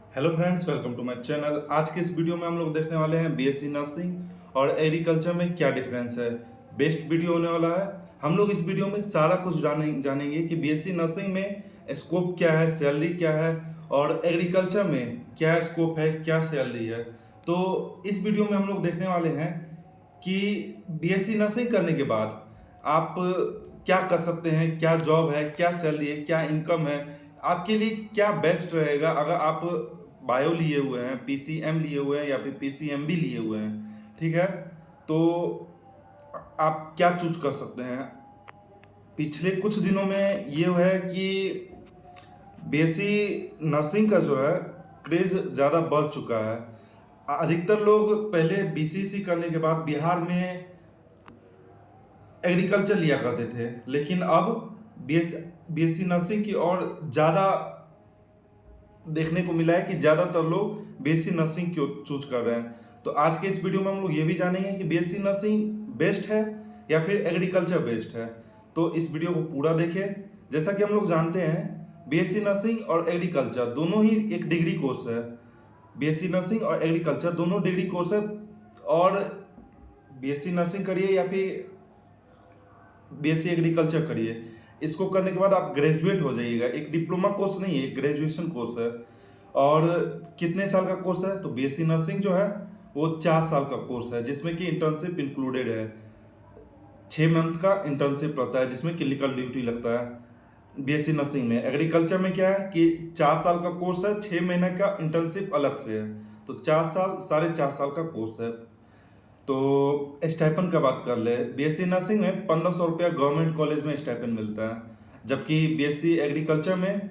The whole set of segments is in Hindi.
Hello friends, welcome to my channel. आज के इस वीडियो में हम लोग देखने वाले हैं बीएससी नर्सिंग और एग्रीकल्चर में क्या डिफरेंस है। बेस्ट वीडियो होने वाला है। हम लोग इस वीडियो में सारा कुछ जानेंगे कि बीएससी नर्सिंग में स्कोप क्या है, सैलरी क्या है, और एग्रीकल्चर में क्या स्कोप है, क्या सैलरी है। तो इस वीडियो में हम लोग देखने वाले हैं कि बीएससी नर्सिंग करने के बाद आप क्या कर सकते हैं, क्या जॉब है, क्या सैलरी है, क्या इनकम है, आपके लिए क्या बेस्ट रहेगा। अगर आप बायो लिए हुए हैं, पीसीएम लिए हुए हैं या फिर पीसीएमबी लिए हुए हैं, ठीक है, तो आप क्या चूज कर सकते हैं। पिछले कुछ दिनों में ये है कि बीएससी नर्सिंग का जो है क्रेज ज़्यादा बढ़ चुका है। अधिकतर लोग पहले बीसीसी करने के बाद बिहार में एग्रीकल्चर लिया करते थे, लेकिन अब बीएससी नर्सिंग की और ज़्यादा देखने को मिला है कि ज़्यादातर लोग बीएससी नर्सिंग क्यों चूज कर रहे हैं। तो आज के इस वीडियो में हम लोग ये भी जानेंगे कि बीएससी नर्सिंग बेस्ट है या फिर एग्रीकल्चर बेस्ट है। तो इस वीडियो को पूरा देखें। जैसा कि हम लोग जानते हैं, बीएससी नर्सिंग और एग्रीकल्चर दोनों ही एक डिग्री कोर्स है। बीएससी नर्सिंग और एग्रीकल्चर दोनों डिग्री कोर्स है, और बीएससी नर्सिंग करिए या फिर बीएससी एग्रीकल्चर करिए, इसको करने के बाद आप ग्रेजुएट हो जाइएगा। एक डिप्लोमा कोर्स नहीं है, एक ग्रेजुएशन कोर्स है। और कितने साल का कोर्स है? तो बीएससी नर्सिंग जो है वो 4 साल का कोर्स है, जिसमें कि इंटर्नशिप इंक्लूडेड है। 6 मंथ का इंटर्नशिप रहता है, जिसमें क्लिनिकल ड्यूटी लगता है बीएससी नर्सिंग में। एग्रीकल्चर में क्या है कि 4 साल का कोर्स है, 6 महीने का इंटर्नशिप अलग से है। तो 4 साल, 4.5 साल का कोर्स है। तो स्टाइपन का बात कर ले, बीएससी नर्सिंग में 1500 रुपया गवर्नमेंट कॉलेज में स्टाइपन मिलता है, जबकि बीएससी एग्रीकल्चर में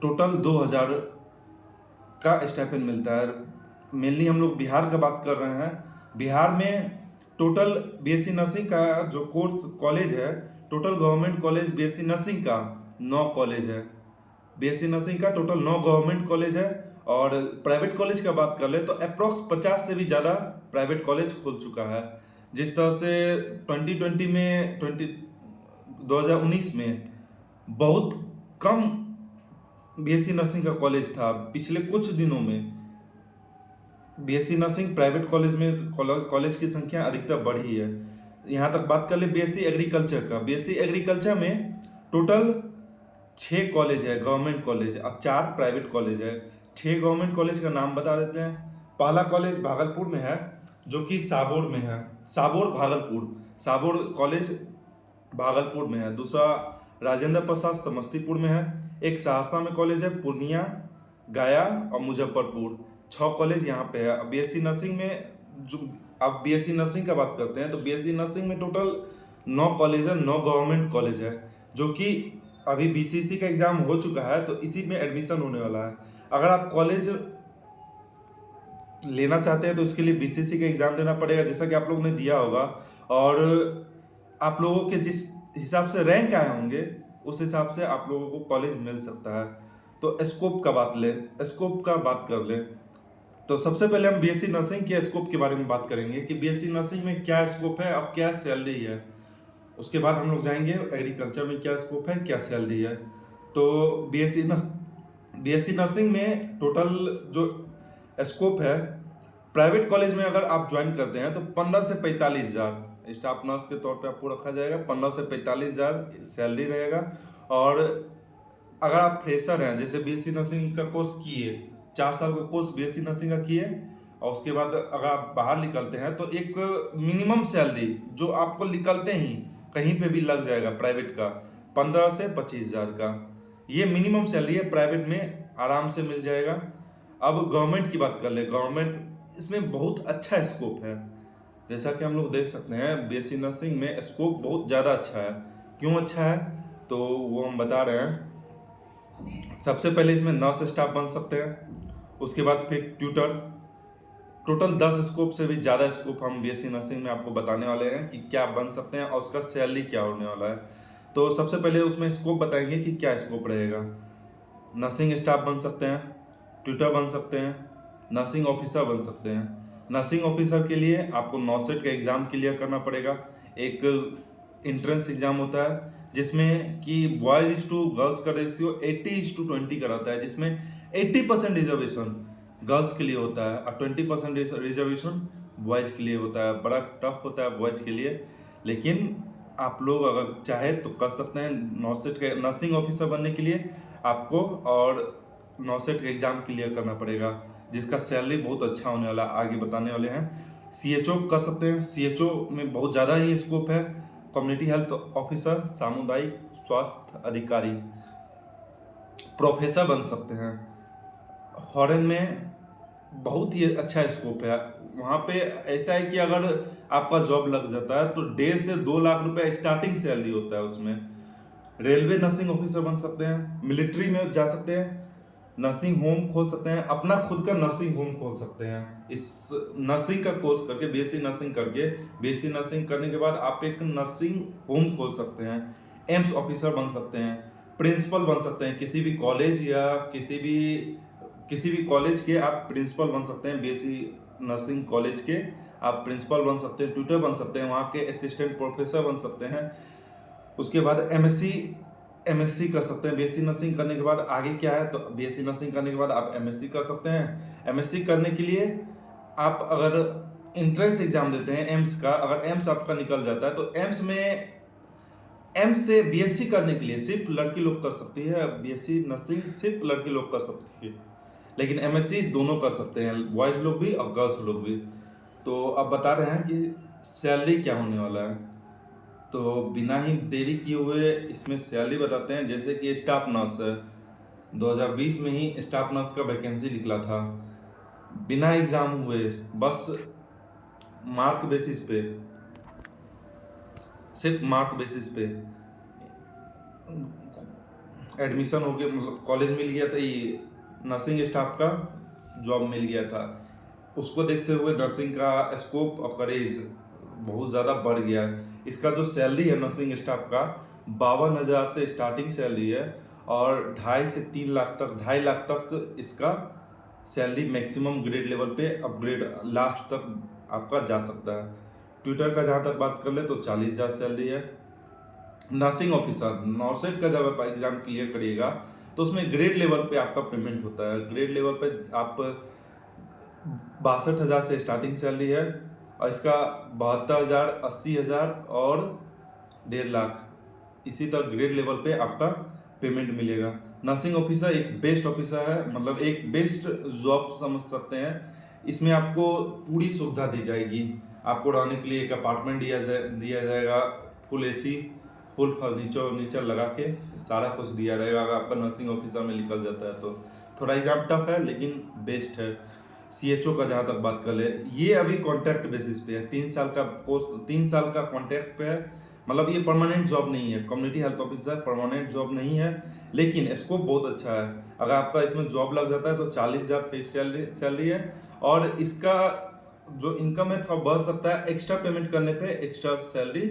टोटल 2000 का स्टाइपन मिलता है। मेनली हम लोग बिहार का बात कर रहे हैं। बिहार में टोटल बीएससी नर्सिंग का जो कोर्स कॉलेज है, total government college BSc nursing का 9 कॉलेज है। बीएससी नर्सिंग का टोटल 9 गवर्नमेंट कॉलेज है। और प्राइवेट कॉलेज का बात कर ले तो अप्रोक्स 50 से भी ज़्यादा प्राइवेट कॉलेज खुल चुका है। जिस तरह से 2020 में 2019 में बहुत कम बीएससी नर्सिंग का कॉलेज था। पिछले कुछ दिनों में बीएससी नर्सिंग प्राइवेट कॉलेज में कॉलेज की संख्या अधिकतर बढ़ी है। यहाँ तक बात कर ले बीएससी एग्रीकल्चर का। बीएससी एग्रीकल्चर में टोटल 6 कॉलेज है गवर्नमेंट कॉलेज, अब 4 प्राइवेट कॉलेज है। 6 गवर्नमेंट कॉलेज का नाम बता देते हैं। पहला कॉलेज भागलपुर में है, जो कि साबोर में है। साबोर भागलपुर, साबोर कॉलेज भागलपुर में है। दूसरा राजेंद्र प्रसाद समस्तीपुर में है। एक सहरसा में कॉलेज है, पूर्णिया, गया और मुजफ्फरपुर। 6 कॉलेज यहाँ पे है। अब बीएससी नर्सिंग में जो अब बीएससी नर्सिंग का बात करते हैं, तो बीएससी नर्सिंग में टोटल 9 कॉलेज है, 9 गवर्नमेंट कॉलेज है, जो कि अभी बीसीसी का एग्जाम हो चुका है, तो इसी में एडमिशन होने वाला है। अगर आप कॉलेज लेना चाहते हैं तो इसके लिए बीसीसी का एग्जाम देना पड़ेगा, जैसा कि आप लोगों ने दिया होगा। और आप लोगों के जिस हिसाब से रैंक आए होंगे, उस हिसाब से आप लोगों को कॉलेज मिल सकता है। तो स्कोप का बात कर ले, तो सबसे पहले हम बीएससी नर्सिंग के स्कोप के बारे में बात करेंगे कि बीएससी नर्सिंग में क्या स्कोप है और क्या सैलरी है। उसके बाद हम लोग जाएंगे एग्रीकल्चर में क्या स्कोप है, क्या सैलरी है। तो बीएससी नर्सिंग में टोटल जो स्कोप है, प्राइवेट कॉलेज में अगर आप ज्वाइन करते हैं तो 15 से 45 हज़ार स्टाफ नर्स के तौर पे आपको रखा जाएगा। 15 से 45 हज़ार सैलरी रहेगा। और अगर आप फ्रेशर हैं, जैसे बीएससी नर्सिंग का कोर्स किए, 4 साल का कोर्स बीएससी नर्सिंग का किए, और उसके बाद अगर आप बाहर निकलते हैं तो एक मिनिमम सैलरी जो आपको निकलते ही कहीं पे भी लग जाएगा प्राइवेट का, 15 से 25 हज़ार का, ये मिनिमम सैलरी है। प्राइवेट में आराम से मिल जाएगा। अब गवर्नमेंट की बात कर ले, गवर्नमेंट इसमें बहुत अच्छा स्कोप है। जैसा कि हम लोग देख सकते हैं, बीएससी नर्सिंग में स्कोप बहुत ज़्यादा अच्छा है। क्यों अच्छा है, तो वो हम बता रहे हैं। सबसे पहले इसमें नर्स स्टाफ बन सकते हैं, उसके बाद फिर ट्यूटर। टोटल 10 स्कोप से भी ज़्यादा स्कोप हम बीएससी नर्सिंग में आपको बताने वाले हैं कि क्या बन सकते हैं और उसका सैलरी क्या होने वाला है। तो सबसे पहले उसमें स्कोप बताएंगे कि क्या स्कोप रहेगा। नर्सिंग स्टाफ बन सकते हैं, ट्यूटर बन सकते हैं, नर्सिंग ऑफिसर बन सकते हैं। नर्सिंग ऑफिसर के लिए आपको नॉसेट का एग्ज़ाम क्लियर करना पड़ेगा। एक इंट्रेंस एग्ज़ाम होता है, जिसमें कि बॉयज टू गर्ल्स का रेशियो 80:20 का रहता है, जिसमें 80% रिजर्वेशन गर्ल्स के लिए होता है और 20% रिजर्वेशन बॉयज के लिए होता है। बड़ा टफ होता है बॉयज के लिए, लेकिन आप लोग अगर चाहे तो कर सकते हैं। नॉसेट के नर्सिंग ऑफिसर बनने के लिए आपको और नॉसेट का एग्जाम क्लियर करना पड़ेगा, जिसका सैलरी बहुत अच्छा होने वाला, आगे बताने वाले हैं। सीएचओ कर सकते हैं, सीएचओ में बहुत ज़्यादा ही स्कोप है। कम्युनिटी हेल्थ ऑफिसर, सामुदायिक स्वास्थ्य अधिकारी, प्रोफेसर बन सकते हैं। फॉरेन में बहुत ही अच्छा स्कोप है वहाँ पे। ऐसा है कि अगर आपका जॉब लग जाता है तो 1.5 से 2 लाख रुपए स्टार्टिंग सैलरी होता है उसमें। रेलवे नर्सिंग ऑफिसर बन सकते हैं, मिलिट्री में जा सकते हैं, नर्सिंग होम खोल सकते हैं, अपना खुद का नर्सिंग होम खोल सकते हैं। इस नर्सिंग का कोर्स करके, बीएससी नर्सिंग करके, बीएससी नर्सिंग करने के बाद आप एक नर्सिंग होम खोल सकते हैं। एम्स ऑफिसर बन सकते हैं, प्रिंसिपल बन सकते हैं, किसी भी कॉलेज या किसी भी कॉलेज के आप प्रिंसिपल बन सकते हैं। बीएससी नर्सिंग कॉलेज के आप प्रिंसिपल बन सकते हैं, ट्यूटर बन सकते हैं, वहाँ के असिस्टेंट प्रोफेसर बन सकते हैं। उसके बाद एमएससी कर सकते हैं। बीएससी नर्सिंग करने के बाद आगे क्या है, तो बीएससी नर्सिंग करने के बाद आप एमएससी कर सकते हैं। एमएससी करने के लिए आप अगर इंट्रेंस एग्जाम देते हैं एम्स का, अगर एम्स आपका निकल जाता है तो एम्स से बीएससी करने के लिए सिर्फ लड़की लोग कर सकती है। बीएससी नर्सिंग सिर्फ लड़की लोग कर सकती है, लेकिन एमएससी दोनों कर सकते हैं, बॉयज लोग भी और गर्ल्स लोग भी। तो अब बता रहे हैं कि सैलरी क्या होने वाला है, तो बिना ही देरी किए हुए इसमें सैलरी बताते हैं। जैसे कि स्टाफ नर्स है, 2020 में ही स्टाफ नर्स का वैकेंसी निकला था, बिना एग्जाम हुए, बस मार्क बेसिस पे, सिर्फ मार्क बेसिस पे एडमिशन हो गया, मतलब कॉलेज मिल गया था, ये नर्सिंग स्टाफ का जॉब मिल गया था। उसको देखते हुए नर्सिंग का स्कोप और करेज बहुत ज़्यादा बढ़ गया है। इसका जो सैलरी है नर्सिंग स्टाफ का 52,000 से स्टार्टिंग सैलरी है, और 2.5 से 3 लाख तक, 2.5 लाख तक इसका सैलरी मैक्सिमम ग्रेड लेवल पे अपग्रेड लास्ट तक आपका जा सकता है। ट्विटर का जहाँ तक बात कर ले तो 40,000 सैलरी है। नर्सिंग ऑफिसर नॉर्सेट का जब आप एग्जाम क्लियर करिएगा तो उसमें ग्रेड लेवल पे आपका पेमेंट होता है। ग्रेड लेवल पे आप 62,000 से स्टार्टिंग सैलरी है, और इसका 72,000, 80,000 और 1.5 लाख, इसी तरह ग्रेड लेवल पे आपका पेमेंट मिलेगा। नर्सिंग ऑफिसर एक बेस्ट ऑफिसर है, मतलब एक बेस्ट जॉब समझ सकते हैं। इसमें आपको पूरी सुविधा दी जाएगी, आपको रहने के लिए एक अपार्टमेंट दिया जाएगा, फुल एसी, फुल फर्नीचर लगा के सारा कुछ दिया जाएगा। अगर आपका नर्सिंग ऑफिसर में निकल जाता है तो थोड़ा एग्जाम टफ है, लेकिन बेस्ट है। सीएचओ का जहाँ तक बात कर ले, ये अभी कॉन्ट्रैक्ट बेसिस पे है, 3 साल का कोर्स, 3 साल का कॉन्ट्रैक्ट पे है, मतलब ये परमानेंट जॉब नहीं है। Community health officer permanent job नहीं है, लेकिन स्कोप बहुत अच्छा है। अगर आपका इसमें जॉब लग जाता है तो 40,000 फिक्स सैलरी है, और इसका जो इनकम है थोड़ा बढ़ सकता है। एक्स्ट्रा पेमेंट करने पे एक्स्ट्रा सैलरी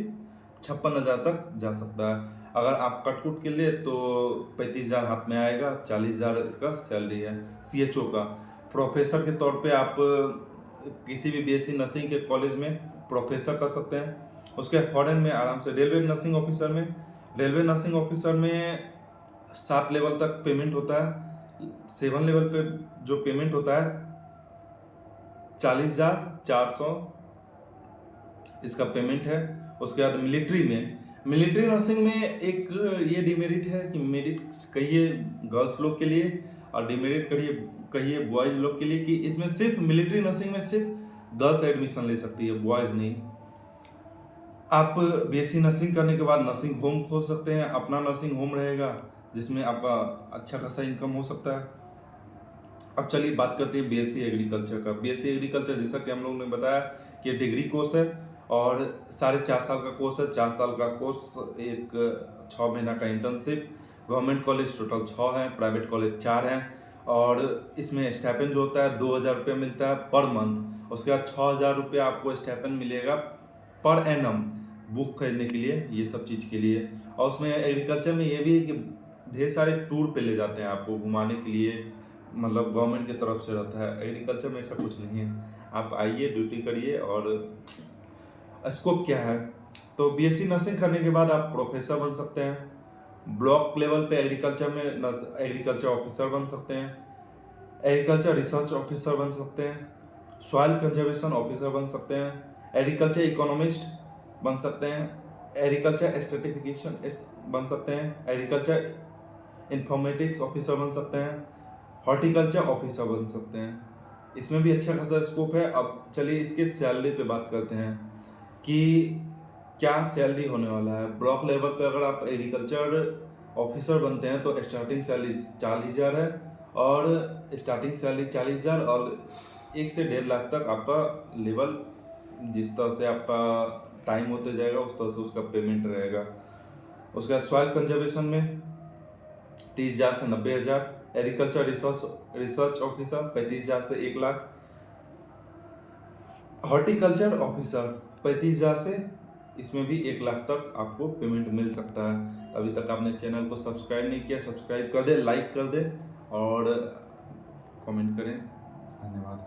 56,000 तक जा सकता है। अगर आप कट के लिए तो 35,000 हाथ में आएगा, 40,000 इसका सैलरी है। सीएचओ का प्रोफेसर के तौर पे आप किसी भी बीएससी नर्सिंग के कॉलेज में प्रोफेसर कर सकते हैं। उसके फॉरेन में आराम से रेलवे नर्सिंग ऑफिसर में 7 लेवल तक पेमेंट होता है। 7 लेवल पे जो पेमेंट होता है 40,400 इसका पेमेंट है। उसके बाद मिलिट्री नर्सिंग में एक ये डिमेरिट है कि मेरिट कहिए गर्ल्स लोग के लिए और डिमेरिट कहिए बॉयज लोग के लिए, कि इसमें सिर्फ मिलिट्री नर्सिंग में सिर्फ गर्ल्स एडमिशन ले सकती है, बॉयज नहीं। आप बीएससी नर्सिंग करने के बाद नर्सिंग होम खोल सकते हैं, अपना नर्सिंग होम रहेगा जिसमें आपका अच्छा खासा इनकम हो सकता है। अब चलिए बात करते हैं बीएससी एग्रीकल्चर का। बीएससी एग्रीकल्चर जैसा कि हम लोगों ने बताया कि डिग्री कोर्स है और 4.5 साल का कोर्स है। 4 साल का कोर्स, एक 6 महीना का इंटर्नशिप। गवर्नमेंट कॉलेज टोटल 6 हैं, प्राइवेट कॉलेज 4 हैं, और इसमें स्टाइपेंड जो होता है 2,000 रुपये मिलता है पर मंथ। उसके बाद 6,000 रुपये आपको स्टाइपेंड मिलेगा पर एनम बुक खरीदने के लिए, ये सब चीज़ के लिए। और उसमें एग्रीकल्चर में ये भी है कि ढेर सारे टूर पे ले जाते हैं आपको घुमाने के लिए, मतलब गवर्नमेंट की तरफ से रहता है। एग्रीकल्चर में ऐसा कुछ नहीं है, आप आइए ड्यूटी करिए। और स्कोप क्या है, तो बीएससी नर्सिंग करने के बाद आप प्रोफेसर बन सकते हैं। ब्लॉक लेवल पे एग्रीकल्चर में एग्रीकल्चर ऑफिसर बन सकते हैं, एग्रीकल्चर रिसर्च ऑफिसर बन सकते हैं, सॉइल कंजर्वेशन ऑफिसर बन सकते हैं, एग्रीकल्चर इकोनॉमिस्ट बन सकते हैं, एग्रीकल्चर स्ट्रेटिफिकेशन बन सकते हैं, एग्रीकल्चर इंफॉर्मेटिक्स ऑफिसर बन सकते हैं, हॉर्टिकल्चर ऑफिसर बन सकते हैं। इसमें भी अच्छा खासा स्कोप है। अब चलिए इसके सैलरी पे बात करते हैं कि क्या सैलरी होने वाला है। ब्लॉक लेवल पे अगर आप एग्रीकल्चर ऑफिसर बनते हैं तो स्टार्टिंग सैलरी 40,000 है, और स्टार्टिंग सैलरी 40,000 और 1 से 1.5 लाख तक आपका लेवल, जिस तरह से आपका टाइम होते जाएगा उस तरह से उसका पेमेंट रहेगा। उसके बाद सॉइल कंजर्वेशन में 30,000 से 90,000, एग्रीकल्चर रिसर्च ऑफिसर 35,000 से 1 लाख, हॉर्टिकल्चर ऑफिसर 35,000 से, इसमें भी 1 लाख तक आपको पेमेंट मिल सकता है। अभी तक आपने चैनल को सब्सक्राइब नहीं किया, सब्सक्राइब कर दे, लाइक कर दे और कमेंट करें। धन्यवाद।